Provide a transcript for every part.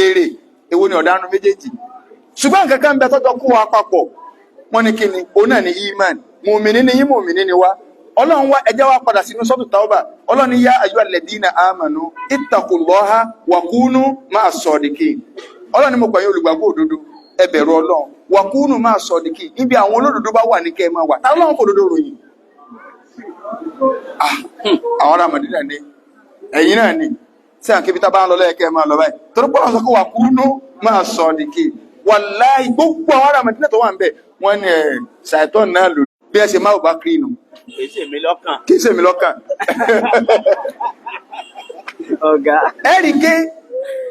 èrè èwo ni ọ̀daràn méjèèjì ṣùgbọ́n nǹkan kan bẹ tọ́jọ́ kó wa papọ̀ wọ́n ní kíni òun náà ní iman mùmìnì ni yín mùmìnì ni wá ọlọ́run wá ẹjẹ́ wá padà sínú sọ́tù Tawba ọlọ́run ní yá ayyuhal ladina amanu ittaqullaha wa kunu ma'as sadiqin ọlọ́run ní mo pẹ̀yìn olùgbàgbọ́ òdodo ẹ bẹ̀rù ọlọ́run wa kunu ma'as sadiqin níbi àwọn olódodo bá wà ní kẹ́ ẹ máa wà tá ọlọ́run kò dodo ròyìn àwọn ará Mádínà ní ẹ̀yìn náà ni tí à ń kébí tá bá ń lọ lẹ́ẹ̀kẹ́ máa lọ báyìí torí pọ́nà sọ pé wa kunu ma'as sadiqin wàláhì gbogbo àwọn ará Mádínà tó wà ń bẹ̀ wọ́n ní ṣàìtọ́ náà lò bí ẹ ṣe máa bá kiri nù kìí ṣe mi lọ́kàn ọ̀gá ẹ̀rì ké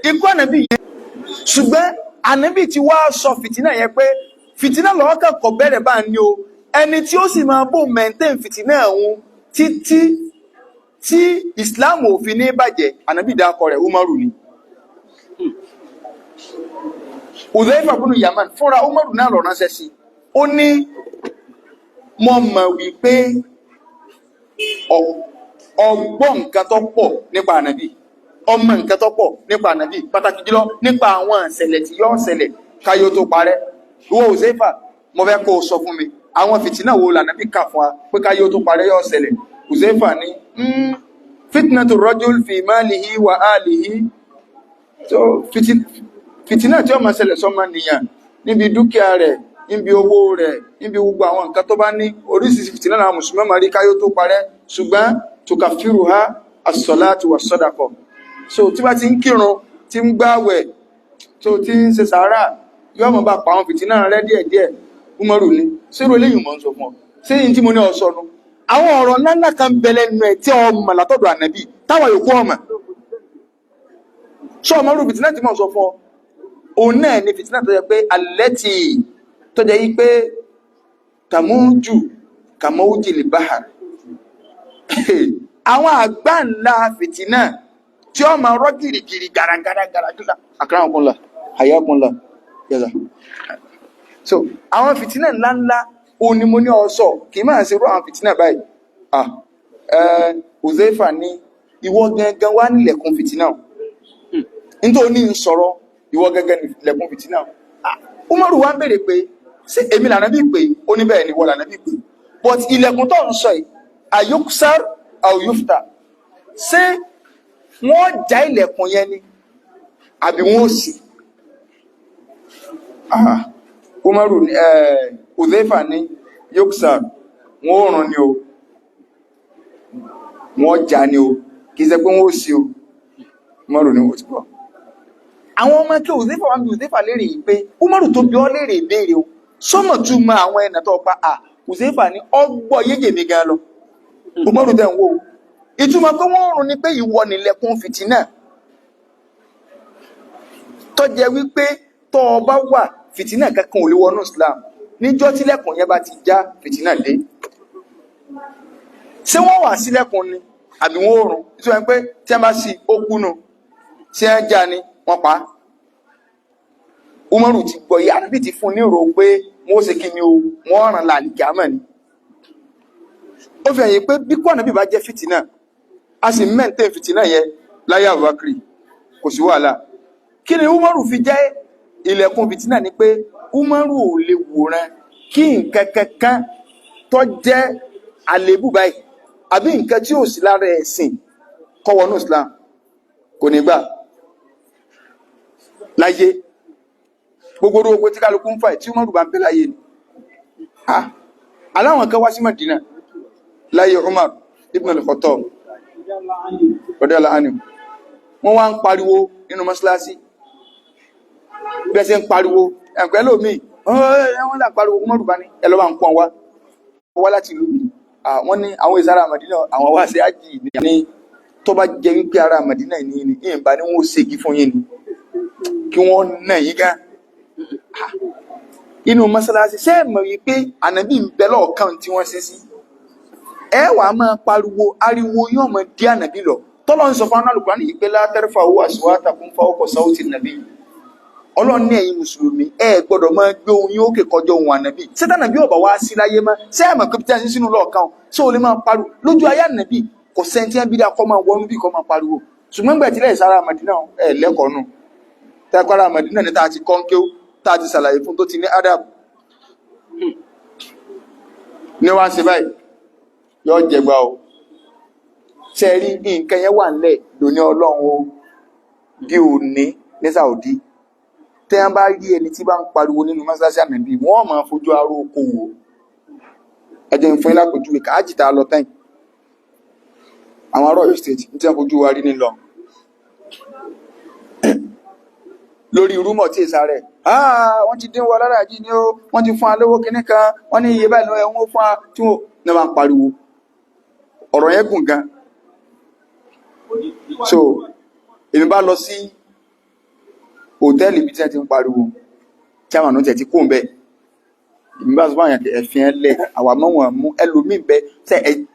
ikú ànábì yẹn ṣùgbọ́n ànábì ti wá sọ fìtínà yẹn pé fìtínà lọ́wọ́ kẹ́kọ̀ọ́ bẹ̀rẹ̀ bá ní o ẹni tí ó sì máa bò maintain fìtínà ẹ̀hún títí tí Islam ò fi ní bàjẹ́ ànábì dákọ rẹ̀ Umaru ni Uzaifa bunu Yaman fúnra Umaru náà lọ ránṣẹ́ sí ó ní mo mọ̀ wípé ọgbọ́n nǹkan tó pọ̀ nípa ànábì ọmọ nǹkan tó pọ̀ nípa ànábì pàtàkì jùlọ nípa àwọn ìṣẹ̀lẹ̀ tí yóò ṣẹlẹ̀ káyó tó parẹ́ ìwọ Uzaifa mo fẹ́ kó o sọ fún mi àwọn fìtínà wo lànábì kà fún wa pé káyó tó parẹ́ yóò ṣẹlẹ̀ Uzaifa ní fitnatu rajul fi malihi wa alihi so fìtínà tí ó máa ṣẹlẹ̀ sọ́mọ nìyàn níbi dúkìá rẹ̀ níbi owó rẹ̀ níbi gbogbo àwọn nǹkan tó bá ní oríṣiríṣi fìtínà náà mùsùlùmí máa rí káyó tó parẹ́ ṣùgbọ́n tukafiruha as-salatu was-sadaqa so tí bá ti ń kírun tí ń gbààwẹ̀ tó tí ń ṣe sàárà yóò mọ̀ bá pa àwọn fìtínà rẹ̀ díẹ̀díẹ̀ Umaru ní sírò eléyìí mọ̀ ń sọ fún ọ sí yìí tí mo ní ọ̀sọ́nu àwọn ọ̀rọ̀ ńláńlá kan bẹ̀lẹ̀ nù ẹ̀ tí ọmọ látọ̀dọ̀ ànábì táwọn yòókù ọmọ sọ Umaru fìtínà tí mo sọ fún ọ òun náà ni fìtínà tó yẹ pé allati tó jẹ́ yí pé tàmújù kàmọ́újì lè báhà àwọn àgbà ńlá fìtínà tí ó máa rọ́ gìrìgìrì gàràgàrà àkàràkùnlá àyàkùnlá yẹ́zà so àwọn fìtínà ńláńlá òní mo ní ọ̀sọ̀ kì í máa ṣe rú àwọn fìtínà báyìí Uzaifa ní ìwọ gangan wá nílẹ̀kùn fìtínà nítorí ní sọ̀rọ̀ ìwọ gangan nílẹ̀kùn fìtínà Umaru wá ń bèèrè pé ṣé èmi lànàbí pé ó ní bẹ́ẹ̀ ni wọ́n lànàbí pé but ilẹ̀kùn tó ń sọ yìí ayuksar ayufta ṣé wọ́n já ilẹ̀kùn yẹn ni àbí wọ́n ó sì Umaru Uzaifa ní yuksar wọ́n ó rùn ni o wọ́n já ni o kì í ṣe pé wọ́n ó sì o Umaru ní wọ́n ti bọ̀ àwọn ọmọ kí Uzaifa wá bí Uzaifa lérè yìí pé Umaru tó bí ọ lérè ìbéèrè o sọ́mọ̀ tún ma àwọn ẹ̀nà tó pa Uzaifa ní ọgbọ́ yéjè mi gan lọ Umaru dẹ̀ ń wò ìtumọ̀ pé wọ́n rùn ní pé ìwọ nílẹ̀kùn fìtínà tó jẹ́ wípé tó bá wà fìtínà kankan ò lè wọnú Islam níjọ́ tílẹ̀kùn yẹn bá ti já fìtínà dé ṣé wọ́n wà sílẹ̀kùn ni àbí wọ́n rùn ìtumọ̀ pé tí a bá sí ó kúnnù tí a já ni wọ́n pa Umaru ti gbọ́ yìí ànábì ti fún ní ro pé wọ́n ṣe kí ni o wọ́n ràn láàrín àmọ́ ni ó fi ẹ̀yìn pé bí kọ́ ànábì bá jẹ́ fìtínà a sì mẹ́ntẹ́ fìtínà yẹn láyé Abubakar kò sí wàhálà kí ni Umaru fi jẹ́ ilẹ̀kùn fìtínà ni pé Umaru ò lè wòran kí nǹkan kankan tó jẹ́ àlébù báyìí àbí nǹkan tí ò sí lára ẹ̀sìn kó wọnú Islam kò ní gbà láyé gbogbo ogun tí kálukú ń fà tí Umaru bá ń bẹ láyé ni aláwọn kan wá sí Madina láyé Umar ibn al-Khattab radiyallahu anhu wọ́n wá ń pariwo nínú mọ́sálásí bí ẹ ṣe ń pariwo ẹ̀kọ́ ẹlòmí wọ́n là ń pariwo Umaru bá ní ẹlọ́bà ń pọ̀ wá láti ìlú mi wọ́n ní àwọn ìsára Madina àwọn wá sí ájì ní tó bá jẹ́ wípé ara Madina ní ìyìnbá ní wọ́n ṣègí fún yín ni kí wọ́n náà yí gán inú mọ́sálásí ṣé mọ̀ wípé ànábì ń bẹ lọ́ọ̀kan tí wọ́n ṣe sí ẹ wà máa pariwo ariwo yóò mọ̀ dí ànábì lọ tọ́lọ́ ń sọ fún Al-Qur'ani yìí pé la tarfa'u aswatakum fawqa sawti an-nabi Ọlọ́run ní ẹ̀yin mùsùlùmí ẹ gbọ́dọ̀ máa gbé ohùn yín òkè kọjá ohùn ànábì ṣé tànàbí ọ̀bà wá sí láyé mọ́ ṣé ẹ mọ̀ pé tí a ṣe sínú lọ́ọ̀kan ṣé o lè máa pariwo lójú ayé ànábì kò sẹ́ńtì ẹbí dá kọ́ máa wọnú bí kọ́ máa pariwo ṣùgbọ́n gbẹ̀tílẹ̀ ìsára Mádínà ẹ̀ lẹ́kọ̀ọ́ nù tẹ́kọ́rà Mẹ̀dínà ní tàà ti kọ́ńkéw tàà ti sàlàyé fún tó ti ní adab ní wá sí báyìí yóò jẹgbà o ṣe rí nǹkan yẹn wà nílẹ̀ lóní ọlọ́run o bí ò ní Saudi tẹ́ wọ́n bá rí ẹni tí bá ń pariwo nínú mọ́sálásí Ànábì wọ́n máa fojú aró oko wò ẹjẹ́ ń fún ilá pẹ̀jú ìkà ájìta lọ tẹ́yìn àwọn ará Ọ̀yọ́ state ní tí wọ́n fojú wa rí nílọ lórí rúmọ̀ tí èsà rẹ̀ wọ́n ti dín wọ lára jí ní ó wọ́n ti fún alówó kìíní kan wọ́n ní iye báyìí lọ ẹ̀wọ̀n fún a tí wọ́n ní máa ń pariwo ọ̀rọ̀ yẹn gùn gan so èmi bá lọ sí hòtẹ́ẹ̀lì bí tí wọ́n ti ń pariwo tí àwọn àna tẹ̀ ti kó ń bẹ́ẹ̀ ìgbà tó bá yàn ẹ̀fìn ẹlẹ́ àwà mọ́wọ̀n mú ẹlòmíì bẹ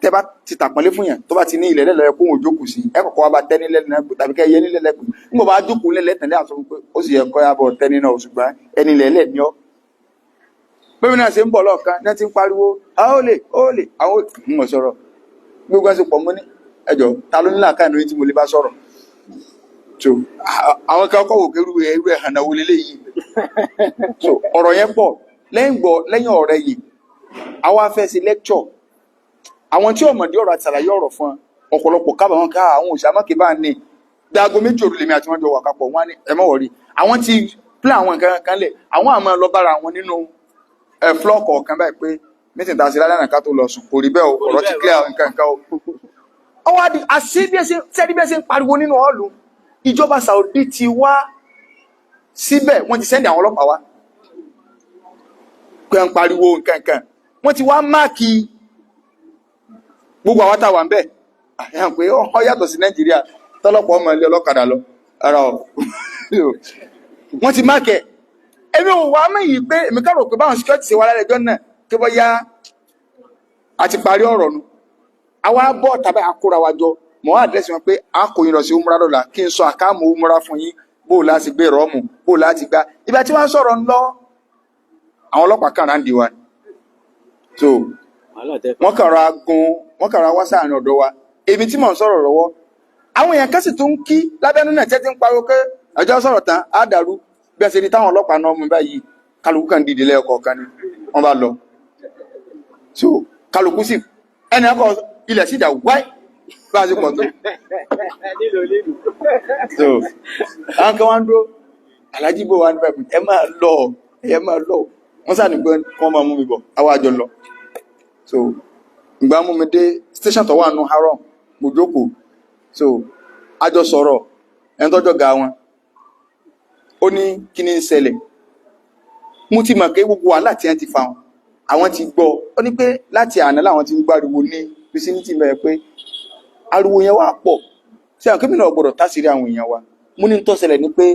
tẹ́ bá ti tàpọ́nlé fún yàn tó bá ti ní ilẹ̀ lẹ́lọ́ ẹkùn òjókù sí ẹkọ̀kọ́ wá bá tẹ́ nílẹ̀ tàbí kẹ́ yẹ nílẹ̀ lẹ́kùn nígbà bá jókòó lẹ́lẹ́ tẹ̀lé àtọ́ pé ó sì ẹ̀kọ́ yàbọ̀ tẹ́ nínú ṣùgbọ́n ẹni lẹ́lẹ̀ ní ọ́ pẹ́mi náà ṣe ń bọ̀ lọ́ọ̀kan náà ti ń pariwo àólè àwọn ìmọ̀ sọ̀rọ̀ gbogbo ẹ̀sìn pọ̀ mọ́ ní ẹjọ́ ta ló nílà káà ní tí mo lè bá sọ̀rọ̀ so àwọn kan kọ́ wò kérú ẹrú ẹ̀hànà wo lélẹ́yìí so ọ̀rọ̀ yẹn pọ̀ lẹ́yìn ọ̀rẹ́ yìí àwọn afẹ́ sí lecture àwọn tí ọmọdé ọ̀rọ̀ àti àlàyé ọ̀rọ̀ fún ọ̀pọ̀lọpọ̀ kábàwọn ká àwọn òṣàmọ́kè bá ní dáago méjì òrùlé mi àti wọ́n jọ wà kápọ̀ wọ́n ní ẹmọ́ wọ̀rí àwọn ti plan àwọn nǹkan kan lẹ̀ àwọn àmọ́ lọ bára àwọn nínú flock ọ̀kan báyìí pé mítìn tàṣí lálẹ́ ká tó lọ sùn kò rí bẹ́ẹ̀ o ọ̀rọ̀ ti clear nǹkan o ọwọ́ adi àṣí bí ẹ ṣe ń pariwo nínú ọ̀lù ìjọba Saudi ti wá síbẹ̀ wọ́n ti sẹ́ndì àwọn ọlọ́pàá wá pé ń pariwo nǹkankan wọ́n ti wá máàkì gbogbo àwọn tàwà ń bẹ̀ àyàn pé ọ yàtọ̀ sí Nàìjíríà tọ́lọ́pọ̀ ọmọ ilé ọlọ́kadà lọ ara ọ̀ wọ́n ti máàkì ẹ̀ èmi ò wá mẹ́yìí pé èmi kẹ́rò pé báwọn security ṣe wá lálẹ́jọ́ náà kí wọ́n yá àti parí ọ̀rọ̀ nu àwa bọ́ tàbí àkóra wa jọ mọ́ àdírẹ́sì wọn pé a kò yín lọ sí umra lọ́la kí n sọ àkáàmù umra fún yín bó láti gbé rọ́ọ̀mù bó láti gbá ibà tí wọ́n sọ̀rọ̀ ń lọ àwọn ọlọ́pàá kan ráńdì wa so wọ́n kàrà wá sáàrin ọ̀dọ̀ wa èmi tí mò ń sọ̀rọ̀ lọ́wọ́ àwọn èèyàn kẹ́sì tó ń kí lábẹ́nú náà tẹ́tí ń pariwo pé ẹjọ́ sọ̀rọ̀ tán á dàrú bí ẹsẹ̀ ní táwọn ọlọ́pàá náà mú báyìí kálukú kan dìde lẹ́ẹ̀kọ̀ọ̀kan ni wọ́n bá lọ so kálukú sì ẹni ẹ̀kọ́ ilẹ̀ sí ìjà wáì bá a ṣe pọ̀ tó so àwọn kan wá ń dúró alájí bò wá ní báyìí ẹ máa lọ wọ́n sáà ní pé wọ́n máa mú mi bọ̀ àwọn àjọ lọ so ìgbà mú mi dé station tó wà nù haram mo jókòó so àjọ sọ̀rọ̀ ẹni tọ́jọ́ ga wọn ó ní kí ni ń ṣẹlẹ̀ mú ti mọ̀ pé gbogbo wàhálà tí wọ́n ti fa wọn àwọn ti gbọ́ ó ní pé láti àná làwọn ti ń gbáriwo ní vicinity mẹ́rẹ̀ pé ariwo yẹn wà pọ̀ sí àwọn kébìnrin ọ̀gbọ̀dọ̀ tásìrí àwọn èèyàn wa mú ní tó ṣẹlẹ̀ ní pé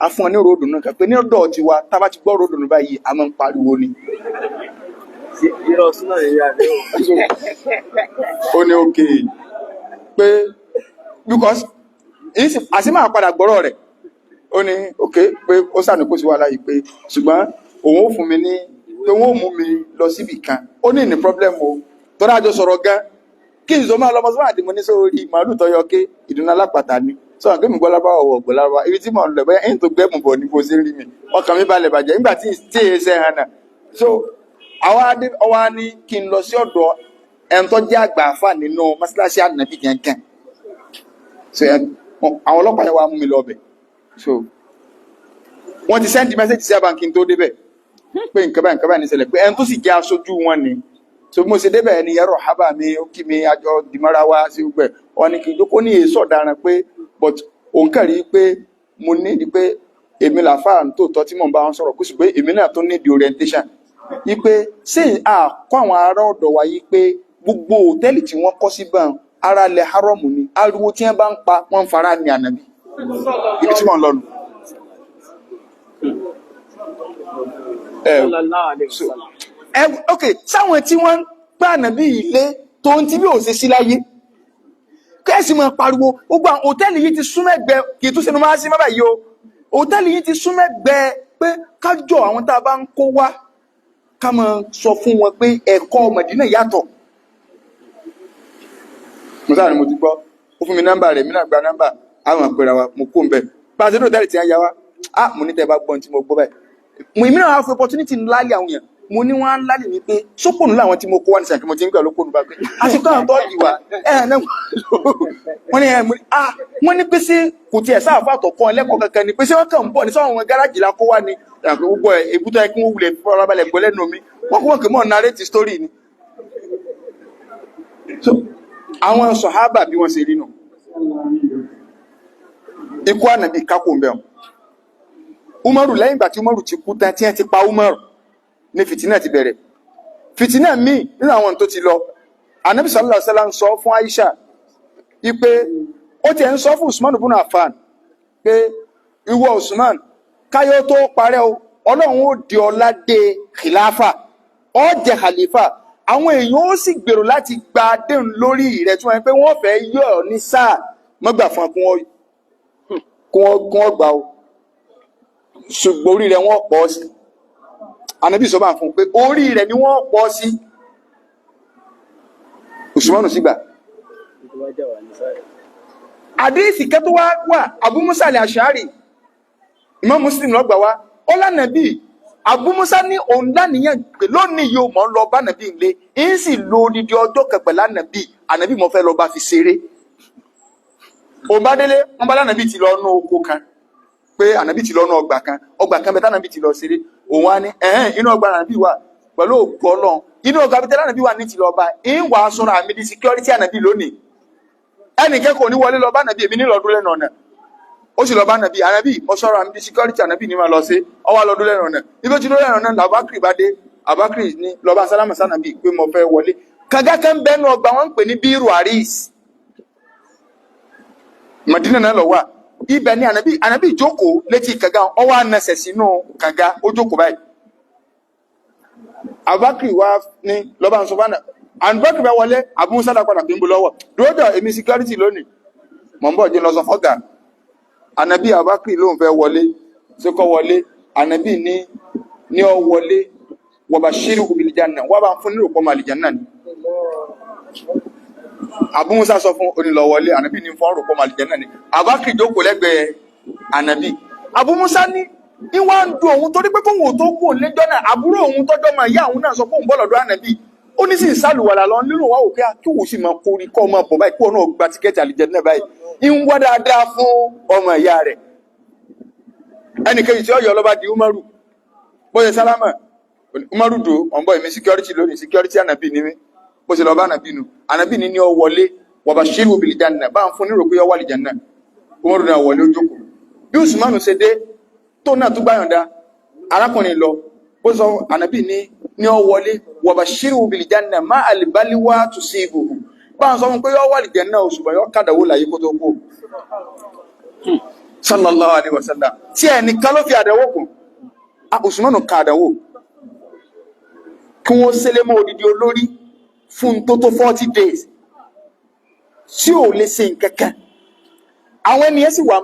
a fún ọ ní ròdù náà kà pé ní ọ̀dọ̀ ti wa tá bá ti gbọ́ ròdù náà báyìí a máa ń pariwo ni ó ní òkè pé because àti máa padà gbọ́rọ̀ rẹ̀ ó ní òkè pé ó sànù kó sí wà láyé pé ṣùgbọ́n òun ó fún mi ní pé wọ́n ó mú mi lọ síbì kan ó ní problem o tó dájọ́ sọ̀rọ̀ gan kí n sọ máa lọ́mọ sọ́wọ́n àti mo ní sórí màálù tọ́yọ ké ìdúná lápàtà ni sọ́wọ́n kí mi gbọ́ lábá ọ̀wọ̀ gbọ́ lábá ibi tí mo ń lọ bẹ́ẹ̀ ẹ̀yìn tó gbẹ́mù bọ̀ ní bó ṣe rí mi ọkàn mi balẹ̀ bàjẹ́ nígbà tí èyí ṣe hàn náà so àwa ní kí n lọ sí ọ̀dọ̀ ẹni tó jẹ́ àgbà àfà nínú mọ́sálásí Ànábì kankan so àwọn ọlọ́pàá yẹn wá mú mi lọ bẹ̀ so wọ́n ti send message sí àbáǹkì tó débẹ̀ pé nǹkan báyìí ní ṣẹlẹ̀ pé ẹni tó sì jẹ́ aṣojú wọn ni so mo ṣe débẹ̀ ẹni yẹrọ hábà mi ó kí mi àjọ dìmọ́ra wá sí gbẹ̀ wọn ni kí n jókòó ní èso ọ̀daràn pé but òun kàrí pé mo ní di pé èmi làfáà tó tọ́ tí mò ń bá wọn sọ̀rọ̀ kó sì pé èmi náà tó ní di orientation yí pé ṣé àkọ́ àwọn ará ọ̀dọ̀ wa yí pé gbogbo hòtẹ́ẹ̀lì tí wọ́n kọ́ sí bàn ara lẹ̀ hárọ̀mù ni ariwo tí wọ́n bá ń pa wọ́n ń fara ní ànábì ibi tí wọ́n lọ́nu ok sáwọn tí wọ́n ń gbá ànábì ilé tó ń tí bí ò ṣe sí láyé kẹ́ẹ̀sì máa pariwo gbogbo àwọn hòtẹ́ẹ̀lì yìí ti súnmẹ́gbẹ́ kì í tún sínú máa sí má báyìí o hòtẹ́ẹ̀lì yìí ti súnmẹ́gbẹ́ pé kájọ àwọn tá a bá ń kó wá ká máa sọ fún wọn pé ẹ̀kọ́ Mẹ̀dínà yàtọ̀ mo sáà ni mo ti gbọ́ ó fún mi nọ́mbà rẹ̀ mí náà gba nọ́mbà àwọn àpẹẹrẹ wa mo kó ń bẹ̀ pàṣẹ ní hòtẹ́ẹ̀lì tí a yá wa mo ní tẹ́ bá gbọ́n tí mo gbọ́ báyìí mo ìmíràn wá fún opportunity ńlá lé àwọn èèyàn mo ní wọ́n á lálẹ́ mi pé sópònù láwọn tí mo kó wá ní sàkí mo ti ń gbà lópònù bá pé àsìkò àwọn tó ìwà wọ́n ní pé sí kò tiẹ̀ sáàfà tó kọ́ ẹlẹ́kọ̀ọ́ kankan ni pé sí wọ́n kàn ń bọ̀ ní sọ́wọ́n gáràjì la kó wá ní gbogbo èbútó ẹkún wulẹ̀ fọlábalẹ̀ gbọ́ lẹ́nu mi wọ́n kó wọ́n kì mọ́ narrate story ni. So àwọn sọ̀hábà bí wọ́n ṣe rí nù ikú ànàbí kákò ń bẹ̀ Umaru lẹ́yìn ìgbà tí Umaru ti kú tán tí wọ́n ti pa Umaru ní fìtínà ti bẹ̀rẹ̀ fìtínà míì nínú àwọn tó ti lọ Ànábì sallallahu alaihi wasallam ń sọ fún Aisha wípé ó ti ẹ̀ ń sọ fún Usman ibn Affan pé ìwọ Usman káyọ́ tó parẹ́ o Ọlọ́run ó di ọlá dé khilafa ó jẹ khalifa àwọn èèyàn ó sì gbèrò láti gba adéhùn lórí rẹ̀ tí wọ́n pé wọ́n fẹ́ yọ ọ ní sáà mọ́gbà fún kún wọ́n gbà o ṣùgbọ́n orí rẹ̀ wọ́n pọ̀ sí Ànábì sọ bá fún pé orí rẹ̀ ni wọ́n pọ̀ sí Usmanu sì gbà àdíìsì kẹ́tọ́ wà Abu Musa al-Ash'ari Imam Muslim ló gbà wá ó lánàbí Abu Musa ní òun láníyàn pé lónìí yóò mọ́ lọ bá nàbí ilé ń sì lo odidi ọjọ́ kẹpẹ̀ lánàbí ànàbí mọ́ fẹ́ lọ bá fi ṣeré òun bá délé wọ́n bá lánàbí ti lọ nú oko kan pé ànàbí ti lọ nú ọgbà kan bẹ tánàbí ti lọ ṣeré òun wá ní inú ọgbà ànàbí wà pẹ̀lú ògbọ́ Ọlọ́run inú ọgbà bíi tánàbí wà ní ti lọ bá ń wà sọ́rọ̀ àmì di security ànàbí lónìí ẹnì kẹ́kọ̀ọ́ ní wọlé lọ bá ànàbí èmi ní lọ́dún lẹ́nu ọ̀nà ó sì lọ bá ànàbí mo sọ̀rọ̀ àmì di security ànàbí ní máa lọ sí ọwọ́ lọ́dún lẹ́nu ọ̀nà ibi tí lọ́dún lẹ́nu ọ̀nà làbákìrì bá dé àbákìrì ní lọ́ba sálámà sànàbí pé mo fẹ́ wọlé kàgákẹ́ ń bẹ́nu ọgbà wọn ń pè ní bíru àríṣ Madina náà lọ wà ibẹ̀ ni ànàbí jókòó létí kàga ọwọ́ ànàṣẹ̀ sínú kàga ó jókòó báyìí àbákìrì wá ní lọ́ba ń sọ fún àbákìrì bá wọlé Abu Musa padà pé ń bọ́ lọ́wọ́ dúródọ̀ èmi security lónìí mọ̀ ń bọ̀ jẹ́ lọ sọ fọ́gà ànàbí àbákìrì ló ń fẹ́ wọlé síkọ́ wọlé ànàbí ní ọ wọlé wabashiru bil janna wọ́n bá ń fún nílò pọ̀ màlì janna ni Abu Musa sọ fún onílọ wọlé ànàbí ní fún ọrùn pọ̀ màlì janna ni àbákìrì jókòó lẹ́gbẹ̀ẹ́ ànàbí Abu Musa ní ìwà ń du òun torí pé kóhun tó kú lẹ́jọ́ náà àbúrò òun tọ́jọ́ máa yá òun náà sọ fóun bọ́ọ̀lọ́dọ̀ ànàbí ó ní sì ń sálùwàlà lọ nínú wa òkè kí òun sì máa kórí kọ́ ọmọ bọ̀ báyìí kí òun náà gba tíkẹ́ẹ̀tì àlìjẹ́nnà báyìí ń wá dáadáa fún ọmọ ìyá rẹ̀ ẹnìkejì tí ó yọ lọ́ba di Umaru bóyá sálámà Umaru dò ọ̀nbọ̀ ìmí security lónìí security ànàbí ni mí bó ṣe lọ bá ànàbí nu ànàbí ni ọ wọlé wabashiru bil janna bá ń fún nírò pé ọ wà àlìjẹ́nnà Umaru náà wọlé ó jókòó bí Usmanu ṣe dé tó náà tó gbáyọ̀ndá arákùnrin lọ ó sọ ànàbí ní ọ wọlé wabashiru bil janna má àlìbáliwá tó sí ìgbòho bá ń sọ fún pé yọ wà àlìjẹ́nnà òṣùgbọ́n yọ kàdàwó láyé kó tó kó sallallahu alaihi wasallam tí ẹnìkan ló fi àdẹ̀wò kù Usmanu ka àdẹ̀wò kí wọ́n Sele mọ́ odidi olórí fún tó 40 days tí ò lè ṣe nǹkankan àwọn ènìyàn sì wà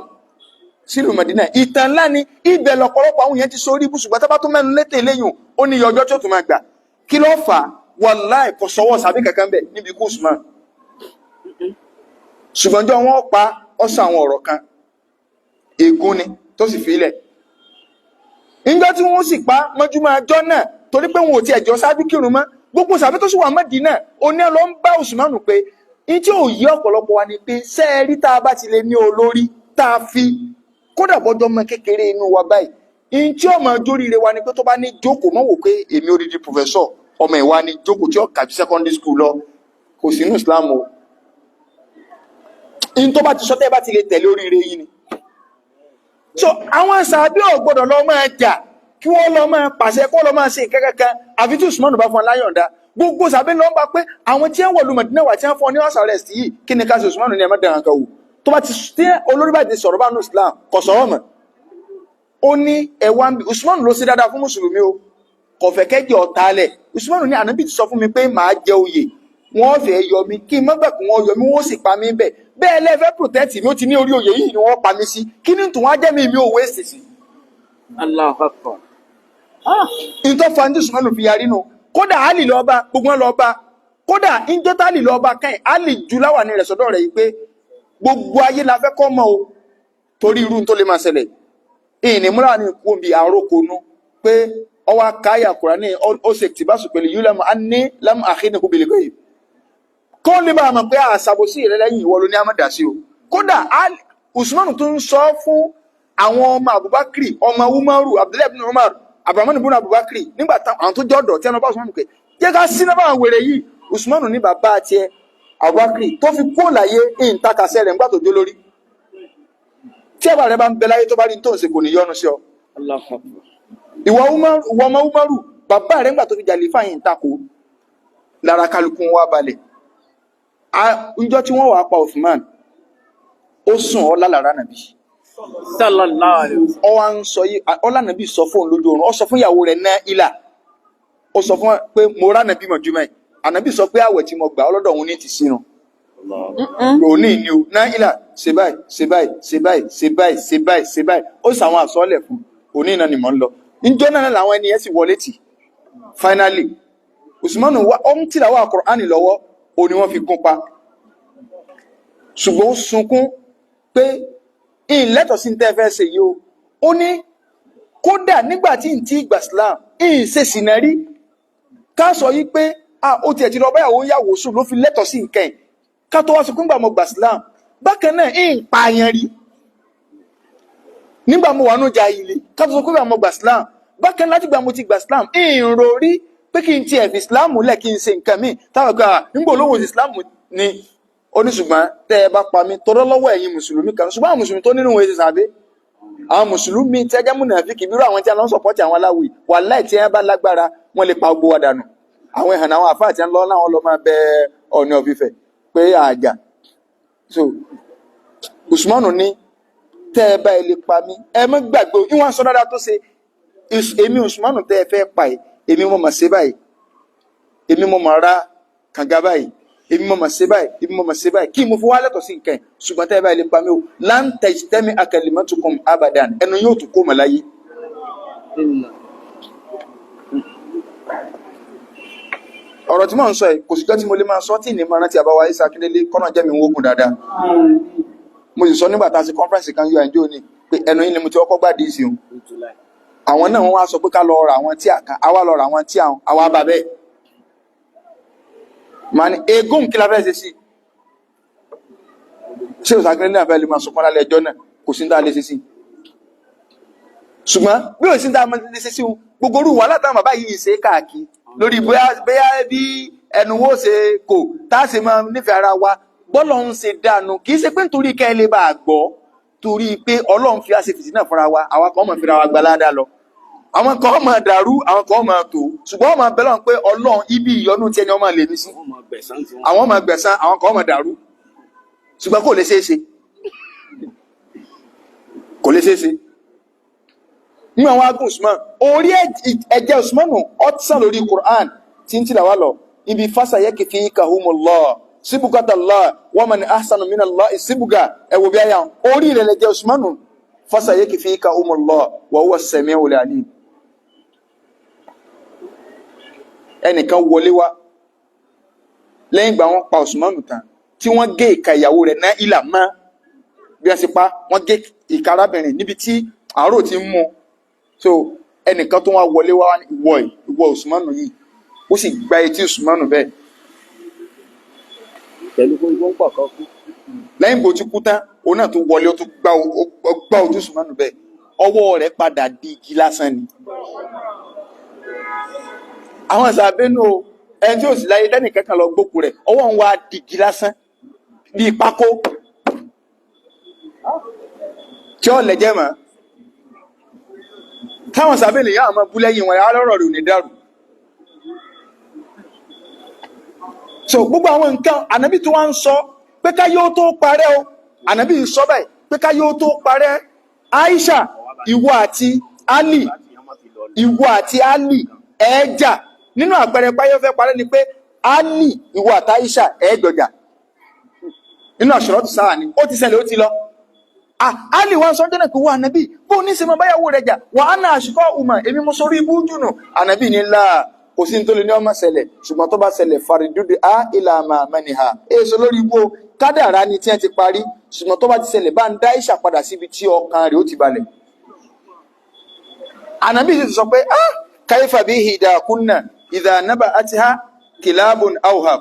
sílùú Madina ìtàn ńlá ni ibẹ̀ lọ́pọ̀lọpọ̀ àwọn èèyàn ti sórí ibùsùn gbà tó mẹ́nu létè léyìn ó ní ọjọ́ tí ó tún máa gbà kí ló fà wallahi kò sọwọ́ sàbí kankan bẹ̀ níbi ikú Usman ṣùgbọ́n jọ wọ́n pa ọ́sọ àwọn ọ̀rọ̀ kan ègún ni tó sì fi ilẹ̀ ìjọ tí wọ́n sì pa mọ́júmọ́ ọjọ́ náà torí pé wọn ò ti ẹ̀jọ́ sáájú kírun mọ́ gbogbo sàbí tó sì wà Mádínà ó ní lọ ń bá Usmanu pé in tí ò yí ọ̀pọ̀lọpọ̀ wa ni pé sẹ́ẹ̀rí tá a bá ti lè ní olórí tá a fi kódà bọ́jọ́ mọ́ kékeré inú wa báyìí in tí ọmọ jóríire wa ni pé tó bá ní jókòó mọ́ wò pé èmi odidi professor ọmọ ìwà ni jókòó tí ó kà ju secondary school lọ kò sínú Islam o in tó bá ti sọ tẹ́ bá ti lè tẹ̀lé oríire yìí ni so àwọn sàbí ò gbọdọ̀ lọ máa jà kí wọ́n lọ máa pàṣẹ kó lọ máa ṣe kẹ́kẹ́kẹ́ àfi tí Usmanu bá fún aláyọ̀ǹda gbogbo sàbí lọ ń bá pé àwọn tí ń wọ̀lú Mádínà wà tí ń fún ọ ní house arrest yìí kí ni ká ṣe Usmanu ní ẹ̀mọ́ dẹ̀ràn kan wò tó bá ti tẹ́ olórí bá ti sọ̀rọ̀ bá nù Islam kò sọ̀rọ̀ mọ́ ó ní ẹ̀wà Usmanu ló ṣe dáadáa fún mùsùlùmí o kò fẹ́ kẹ́jẹ́ ọ̀tá alẹ̀ Usmanu ní ànábì ti sọ fún mi pé màá jẹ oyè wọ́n fẹ́ yọ mi kí n má gbà kí wọ́n yọ mi wọ́n sì pa mí bẹ́ẹ̀ bẹ́ẹ̀ lẹ́fẹ́ protect mi ó ti ní orí oyè yìí ni wọ́n pa mí sí kí ní tún wá jẹ́ mi ò waste sí. Allahu Akbar. ìtọ́ fandi Usmanu fi yarí nu kódà Ali lọ́ba gbogbo wọn lọ́ba kódà ìjọta Ali lọ́ba káyìn Ali jùláwà ní rẹ̀ sọ́dọ̀ rẹ̀ yìí pé gbogbo ayé la fẹ́ kọ́ mọ́ o torí irú tó lè máa ṣẹlẹ̀ ìní múra ní ikú bí àrókònú pé ọwá káyà Kùránì ó sì tì bá sùn pẹ̀lú yìí lẹ́mọ̀ á ní lẹ́mọ̀ àkíní kú bèlè pé kó lè bá mọ̀ pé àṣàbòsí rẹ̀ lẹ́yìn ìwọ ló ní àmọ́dà sí o. Kódà Usman tó ń sọ fún àwọn ọmọ Abubakar ọmọ Umaru Abdullahi ibn Umar Abdurrahman ibn Abubakar nígbà àwọn tó jẹ́ ọ̀dọ́ tí ẹnu bá Usman pé jẹ́ ká sí náà bá àwọn wèrè yìí. Usman ní bàbá àti Abubakar tó fi kó láyé ìǹtakàsẹ́ rẹ̀ ńgbà tó jó lórí. Tí ẹ̀bà rẹ̀ bá ń bẹ láyé tó bá rí tó ń ṣe kò ní yọ́nú sí ọ. Ìwọ ọmọ Umaru bàbá rẹ̀ ńgbà tó fi jàlè fáyín takò lára kálukú wá balẹ̀. Ìjọ tí wọ́n wà pa Uthman ó sùn ọlá lára nàbí sallallahu alaihi wasallam. Ó wá ń sọ yìí ọlá nàbí sọ fún lójú oorun ó sọ fún ìyàwó rẹ̀ náà ilà ó sọ fún pé mo rá nàbí mọ̀júmọ́ ànàbí sọ pé àwẹ̀ tí mo gbà ọlọ́dọ̀ òun ní ti sínú òní ni o náà ilà ṣe báyìí ṣe báyìí ṣe báyìí ṣe báyìí ṣe báyìí ṣe báyìí ó sàwọn àsọọ́lẹ̀ fún òní náà ni mò ń lọ níjọ́ náà làwọn ẹni yẹn sì wọlé tì finally Usman wa ó ń tìlàwọ́ Kùránì lọ́wọ́ òní wọ́n fi gún pa ṣùgbọ́n ó sunkún pé ìlẹ́tọ̀ sí tẹ́ fẹ́ ṣe yìí o. Ó ní kódà nígbà tí n ti gbà Islam ṣe sìnà rí ká sọ yí pé ó tiẹ̀ ti lọ báyàwó yàwó sùn ló fi lẹ́tọ̀ sí nǹkan ẹ̀ ká tó wá sọ pé ńgbà mo gbà Islam bákan náà pààyàn rí nígbà mo wà nù jà ilé ká tó sọ pé ńgbà mo gbà Islam bákan láti gbà mo ti gbà Islam rò rí pé kí n tiẹ̀ fi Islam lẹ̀ kí n ṣe nǹkan míì táwọn gbà nígbà olówó Islam ni oníṣùgbọ́n tẹ́ ẹ bá pa mí tọrọ lọ́wọ́ ẹ̀yin mùsùlùmí kan ṣùgbọ́n àwọn mùsùlùmí tó nínú wọn èsì sàbẹ́ àwọn mùsùlùmí tí ẹjẹ́ múnàfíkì bírò àwọn tí a lọ ń sọpọ́tì àwọn aláwì wàláhì tí ẹ bá lágbára wọn lè pa gbogbo wa dànù àwọn ìhànà àwọn àfáà tí a ń lọ láwọn lọ máa bẹ Ọọ̀ni of Ifẹ̀ pé àjà so Usmanu ní tẹ́ ẹ bá ẹ lè pa mí ẹ mọ́ gbàgbé ìwọ̀n sọ dáadáa tó ṣe èmi Usmanu tẹ́ ẹ fẹ́ pa ẹ èmi mo mọ̀ ṣe báyìí èmi mo mọ̀ ra kànga báyìí èmi mo mọ̀ ṣe báyìí èmi mo mọ̀ ṣe báyìí kí mo fi wá lẹ́tọ̀ sí nǹkan ṣùgbọ́n tẹ́ ẹ báyìí lè pa mí o lan tajtami kalimatukum abadan ẹnu yóò tún kó mọ̀ láyé. ọ̀rọ̀ tí mò ń sọ yìí kò sí jọ́ tí mo lè máa sọ tí ìní máa rántí àbáwá Isa Akíndélé kọ́nà jẹ́ mi ń wógun dáadáa. Mo sì sọ nígbà tá a ṣe conference kan yóò ẹjọ́ ni pé ẹnu yín ni mo ti kọ́kọ́ gbá dìísì o. Àwọn náà wọ́n wá sọ pé ká lọ ra àwọn tí àkàn àwa lọ ra àwọn tí àwọn àwa bá bẹ́ẹ̀. Màá ní egún kí la fẹ́ ṣe sí. Ṣé Isa Akíndélé náà fẹ́ lè máa sọpọ́n lálẹ́ ẹjọ́ náà kò sí ní tá a lè ṣe sí. Ṣùgbọ́n bí ò sí ní tá a lè ṣe sí gbogbo orú wàhálà táwọn bàbá yìí ṣe káàkiri lórí bóyá bí ẹnu wo ṣe kò tá a ṣe máa nífẹ̀ẹ́ ara wa bọ́lọ̀ ń ṣe dànù kì í ṣe pé nítorí kẹ́ ẹ lè bá a gbọ́ torí pé Ọlọ́run fi àṣẹ fìtínà fúnra wa àwa kan máa fi ra wa gbalada lọ àwọn kan máa dàrú àwọn kan máa tò ṣùgbọ́n wọ́n máa bẹ̀ lọ́run pé Ọlọ́run ibi ìyọnu tí ẹni wọ́n máa lè ní sí àwọn máa gbẹ̀san àwọn kan máa dàrú ṣùgbọ́n kò lè ṣeé ṣe kò lè ṣeé ṣe ní àwọn agùn Usman orí ẹ̀jẹ̀ Usman ọ̀tán lórí Quran tí ń tìlà wá lọ ibi fasayakfikahumullah sibukatallah wa man ahsanu minallahi sibuga ẹ̀wò bí ayá orí rẹ̀ lẹ́jẹ̀ Usman fasayakfikahumullah wa huwa as-sami'ul alim. Ẹnìkan wọlé wá lẹ́yìn ìgbà wọn pa Usman tán tí wọ́n gé ìka ìyàwó rẹ̀ náà ìlà mọ́ bí wọ́n sì pa wọ́n gé ìka arábìnrin níbi tí àárò ti ń mú so ẹnìkan tó wá wọlé wá ìwọ Usmanu yìí ó sì gba etí Usmanu bẹ́ẹ̀ pẹ̀lú kó igbó ń pọ̀ kan kú. lẹ́yìn bó ti kú tán òun náà tó wọlé ó tó gbá ojú Usmanu bẹ́ẹ̀ ọwọ́ rẹ̀ padà di igi lásán ni. àwọn ìsàbẹ́nu ẹni tí ó sì láyé tẹ́nì kankan lọ gbókù rẹ̀ ọwọ́ ń wá di igi lásán bíi pákó tí ó lẹ́jẹ̀ mọ́ táwọn sàbẹ̀lẹ̀ yá àmọ́ bú lẹ́yìn wọn yá lọ́rọ̀ rẹ̀ ò ní dàrú. So gbogbo àwọn nǹkan ànábì tó wá ń sọ pé ká yóò tó parẹ́ o ànábì sọ báyìí pé ká yóò tó parẹ́ Aisha ìwọ àti Ali ẹ̀ẹ́jà nínú àpẹẹrẹ páyọ́ fẹ́ parẹ́ ni pé Ali ìwọ àti Aisha ẹ̀ẹ́jọjà nínú àṣírọ́tù sáà ni ó ti ṣẹlẹ̀ ó ti lọ. Ali wọn sọ jẹ́ nìkan wọ ànábì bó ní sinmi báyàwó rẹ̀ jà wà á náà àṣìkọ́ ọmọ èmi mo sọrí ibú jùnù ànábì ní láà kò sí nítorí ní ọmọ ṣẹlẹ̀ ṣùgbọ́n tó bá ṣẹlẹ̀ faridúdé á ìlà àmàmẹ́ni ha èso lórí ibú kádàrá ni tí wọ́n ti parí ṣùgbọ́n tó bá ti ṣẹlẹ̀ bá ń dá ìṣà padà síbi tí ọkàn rẹ̀ ó ti balẹ̀. ànábì sì sọ pé kayfa bihi idha kunna idha naba'atha kilabun awhab.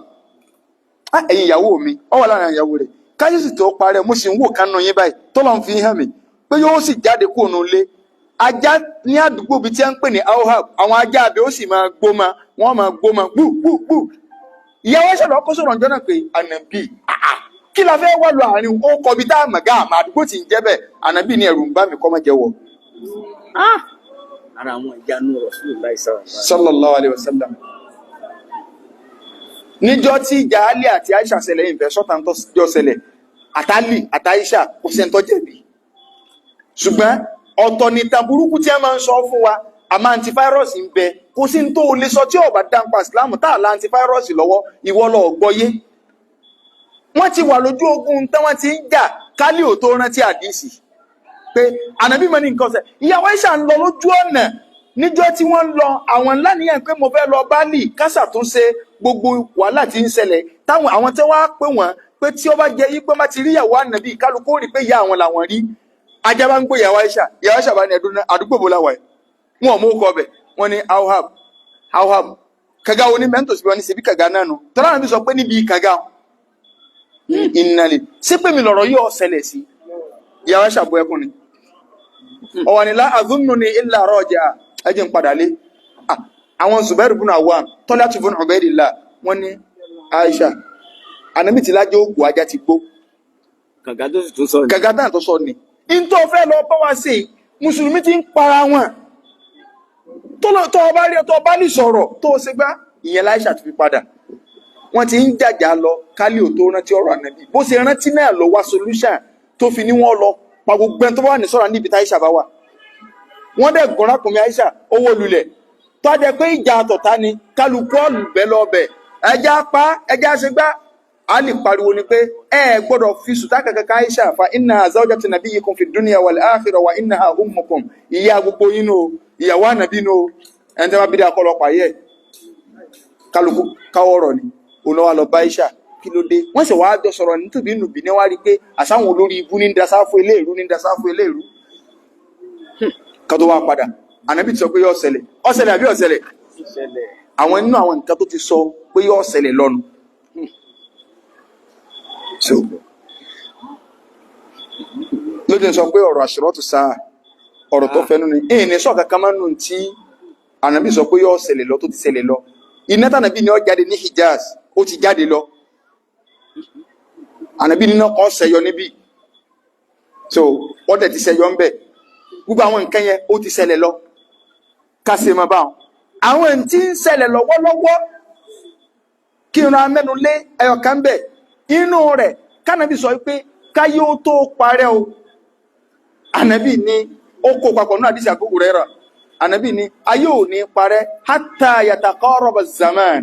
Ẹ̀yin ìyàwó mi ọ wà láàrin ìyàwó rẹ̀ káyé sì tó parẹ́ mo sì ń wò kánú yín báyìí tọ́lọ́ ń fi hàn mí pé yóò sì jáde kúrò nílé ajá ní àdúgbò bíi tí a ń pè ní awhab àwọn ajá abẹ ó sì máa gbó ma wọ́n máa gbó ma gbú. ìyàwó ṣẹlẹ̀ ọkọ sọ̀rọ̀ ọjọ́ náà pé ànábì kí la fẹ́ wà lọ àárín ó kọ bí tá a màgá àmà àdúgbò tí ń jẹ́ bẹ́ẹ̀ ànábì ní ẹ̀rù ń bá mi kọ́ mọ́ jẹ́wọ́. ara àwọn ìyanu Rasulullah sallallahu alaihi wasallam. níjọ́ tí ìjà Ali àti Aisha ṣẹlẹ̀ ìfẹ́ sọ́tà ń tọ́jọ́ ṣẹlẹ̀ àtàlì àtàìṣà kò sí ẹni tó jẹ̀bi ṣùgbọ́n ọ̀tọ̀ ní ìtàn burúkú tí a máa ń sọ fún wa àmọ́ antivirus ń bẹ kò sí ní tó o lè sọ tí ọba dáńpa ìsìlámù tá à la antivirus lọ́wọ́ ìwọ lọ gbọ́yé wọ́n ti wà lójú ogun tán wọ́n ti ń jà kálí ò tó rántí àdìsí pé ànábì mọ́ ní nǹkan ọ̀sẹ̀ ìyàwó Aisha ń lọ lójú ọ̀nà níjọ́ tí wọ́n ń lọ àwọn ńlá nìyẹn pé mo fẹ́ lọ Bali kásà tó ń ṣe gbogbo wàhálà tí ń ṣẹlẹ̀ táwọn àwọn tí wọ́n á pè wọ́n pé tí ó bá jẹ́ yí pé má ti rí ìyàwó ànábì kálukú rí pé ìyá àwọn làwọn rí ajá bá ń gbé ìyàwó Aisha bá ní ẹdún àdúgbò bó láwàá wọn ò mú kọ ọbẹ wọn ní awhab kàga wo ní mẹ́ntòsí bí wọn ní ṣe bí kàga náà nù tọ́lá náà bí sọ pé níbi kàga ìnàlè sí pé mi lọ̀rọ̀ yóò ṣẹlẹ̀ sí ìyàwó Aisha bọ́ ẹkùn ni ọ̀wà nílá àdúnnù ní illa raja ẹjẹ́ ń padà lé àwọn Zubair ibn Awam tọ́lá tó fún Ubaydillah wọn ní Aisha ànábì tí lájọ́ òkú ajá ti gbó kàgá tó sì tún sọ ni kàga náà tó sọ ni ìntọ́ fẹ́ lọ bá wá sí mùsùlùmí ti ń para wọn tó ọba rí ọtọ ọba ní sọ̀rọ̀ tó ṣe gbá ìyẹn láìṣà ti fi padà wọ́n ti ń jàjà lọ kálí ò tó rántí ọ̀rọ̀ ànábì bó ṣe rántí náà lọ wá solution tó fi ní wọ́n lọ pa gbogbo ẹni tó bá wà ní sọ̀rọ̀ níbi tí Aisha bá wà wọ́n dẹ̀ gbọ́nra kùnmi Aisha owó lulẹ̀ tó a jẹ pé ìjà àtọ̀tá ni kálukú ọ̀lùbẹ́ lọ́ọ̀bẹ̀ ẹja pa ẹja ṣe gbá a lè pariwo ni pé ẹ gbọ́dọ̀ fi sùtá kankan Aisha fa inna zawjatu nabiyyikum fi dunya wal akhirah wa innaha ummukum ìyá gbogbo yín o ìyàwó ànàbí ní o ẹni tẹ́ bá bí i akọlọpàá yẹ kálukú káwọ́rọ̀ ni olówó lọ bá Aisha kí ló dé wọ́n sì wá jọ sọ̀rọ̀ nítòbí nùbí ní wá rí pé àsáwọn olórí ibú ní dasáfó eléèrú ká tó wá padà ànàbí ti sọ pé yóò ṣẹlẹ̀ ọ̀ṣẹlẹ̀ àbí ọ̀ṣẹlẹ̀ àwọn inú àwọn nǹkan tó ti sọ pé yóò ṣẹlẹ̀ lọ́nu so lóde sọ pé ọ̀rọ̀ àṣírọ́tù sáà ọ̀rọ̀ tó fẹ́ nínú ní sọ kankan máa nù tí ànàbí sọ pé yóò ṣẹlẹ̀ lọ tó ti ṣẹlẹ̀ lọ iná tànàbí ni ó jáde ní Hijaz ó ti jáde lọ ànàbí nínú kan ṣẹyọ níbí so wọ́n dẹ̀ ti ṣẹyọ ń bẹ̀ gbogbo àwọn nǹkan yẹn ó ti ṣẹlẹ̀ lọ kásẹ̀ máa bá àwọn tí ń ṣẹlẹ̀ lọ́wọ́lọ́wọ́ kí n ra mẹ́nu lé ẹyọkan bẹ̀ inú rẹ̀ kánàbí sọ pé káyé ó tó parẹ́ o ànàbí ní ó kó papọ̀ náà àdísì Abu Hurairah ànàbí ní ayé ò ní parẹ́ hatta yataqarraba zaman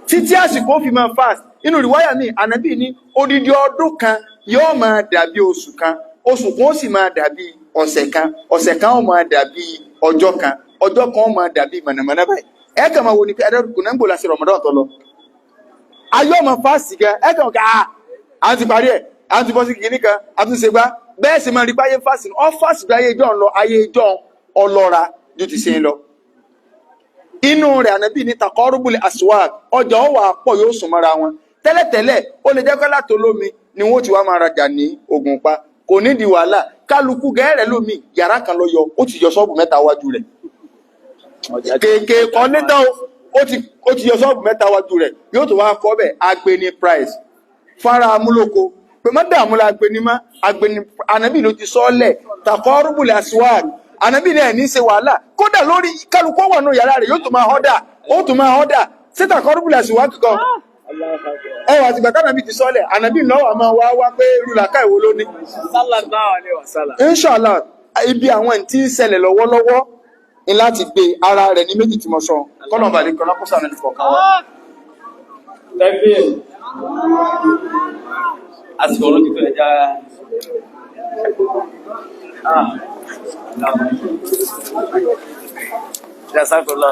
títí àsìkò fi máa fast inú ìwáyà mi ànàbí ní odidi ọdún kan yóò máa dàbí oṣù kan oṣù kan ó sì máa dàbí ọ̀sẹ̀ kan ọ̀sẹ̀ kan ó máa dàbí ọjọ́ kan ọjọ́ kan ó máa dàbí mọ̀nàmọ́ná báyìí ẹ kàn máa wo ni pé ẹ̀dẹ́rùkù náà ń gbò láti Ramadan tó lọ ayé ọmọ fast gan ẹ kàn ká à ń ti parí ẹ̀ à ń ti bọ́ sí kìíní kan à tún ṣe gbá bẹ́ẹ̀ sì máa rí páyé fásitì ọ fásitì ayé ìjọ ń lọ ayé ìjọ ọlọ́ra ju ti ṣe ń lọ inú rẹ̀ ànábì ní taqarubul aswaq ọjà ọwà pọ̀ yóò sùn mọ́ra wọn tẹ́lẹ̀tẹ́lẹ̀ ó lè jẹ́ kọ́lá tó lómi ni wọ́n ti wá máa rajà ní Ògùnpa kò ní di wàhálà kálukú gẹ́rẹ́ lómi yàrá kan lọ yọ ó ti yọ ṣọ́ọ̀bù mẹ́ta wájú rẹ̀ kéèké kan níta ó ti yọ ṣọ́ọ̀bù mẹ́ta wájú rẹ̀ yóò tó wá kọ́ bẹ̀ agbeni price fara amúlòkó pé má dààmú la agbeni má agbeni ànábì ló ti sọ́ọ́lẹ̀ taqarubul aswaq ànábì náà ní ṣe wàhálà kódà lórí kálukú wà nù yàrá rẹ̀ yóò tó máa họ́dà sí taqarubul aswaq kan ẹwà àti gbàtà ànábì ti sọ́ọ́lẹ̀ ànábì lọ́wọ́ máa wá pé rúlàkà ìwò ló ní sallallahu alaihi wasallam inshallah ibi àwọn tí ń ṣẹlẹ̀ lọ́wọ́lọ́wọ́ ní láti gbé ara rẹ̀ ní méjì tí mo sọ kọ́nà bàlẹ̀ kan lápọ́sà ní kọ̀ọ̀kan wá àsìkò olóòtú tó ẹja ìdásàkọ̀lá